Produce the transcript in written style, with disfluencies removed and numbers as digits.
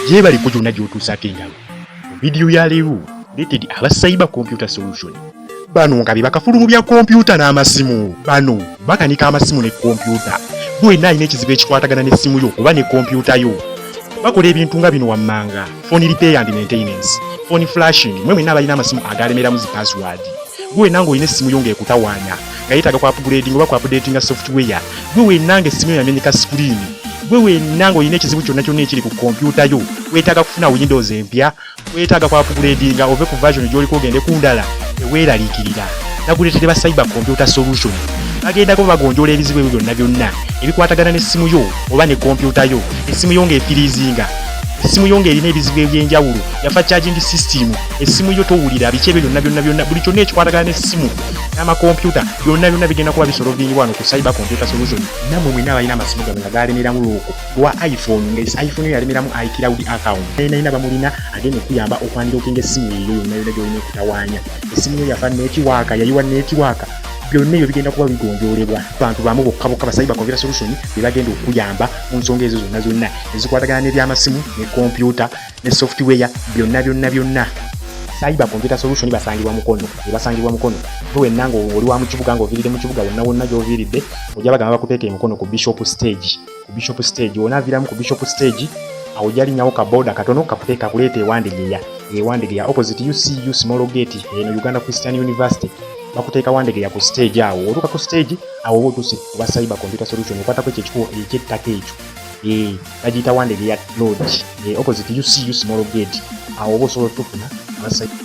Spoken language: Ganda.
gye bali kujuna gy'otuusaako engalo. Mu vidiyo ya leero leeted aba cyber computer solution. Bano nga be bakafulumu bya kompyuta n'amasimu. Bano bakanika amasimu ne kompyuta. Gwe wenna alina ekizibu ekikwatagana n'essimu yo oba ne kompyuta yo. Bakola ebintu nga bino wammanga: phone repair and maintenance, phone flashing, mwe mwenna abalina amasimu agalemeramu zi password. Gwe wenna ng'olina essimu yo ng'ekutawaanya nga yeetaaga ku upgrading oba ku updatinga software. Gwe wenna ng'essimu yo yamenyeka screen. Gwe wenna ng'olina ekizibu kyonna kyonna ekiri ku kompyuta yo, weetaaga kufuna Windows empya, weetaaga ku upgrading ove ku version gy'oliko ogende ku ndala, teweeraliikirira. Nakuleetedde ba cyber computer solution. Bagendako bagonjoola ebizibu ebyo byonna ebikwatagana n'essimu yo oba ne kompyuta yo. Essimu yo ng'efiriizinga, essimu yo ng'erina ebizibu eby'enjawulo, yafa charging system, essimu yo towulira, biki ebyo byonna buli kyonna ekikwatagana n'essimu n'amakompyuta byonna bigenda kuba bisolvingibwa wano ku cyber computer solution. Nammwe mwenna abalina amasimu gano nga galemeramu looko lwa iPhone, iPhone yo yalemeramu iCloud account, naina bamulina agenda okuyamba okwandikookinga essimu eyo yonna gy'olina okutawaanya. Essimu yo yafa nekiwaaka, yayiwa nekiwaaka, byonna ebyo bigenda kuba bigonjoolebwa. Abantu bamu bokka ba cyber computer solution be bagenda okuyamba mu nsonga ezo zonna ezikwatagana n'ebyamasimu ne kompyuta ne software byonna. Cyber computer solution basangibwa mukono. Gwe wenna ng'oli wa mu kibuga ng'oviiridde mu kibuga wonna gy'oviiridde, ojja bagamba bakuteeke emikono ku Bishop Stage. Ku Bishop Stage onaaviramu ku Bishop Stage, awo jalinyawo ka boda katono kakuteeka kuleeta ewandegeya opposite UCU Small Gate eno Uganda Christian University. Bakuteeka wandegeya ku stage awo. Oluka ku stage awo otuuse ku ba cyber computer solution okwatako ekyo ekyettaka ekyo. Bagiyita wandegeya lodge opposite UCU Small Gate. Awo oba osobola okufuna aba cyber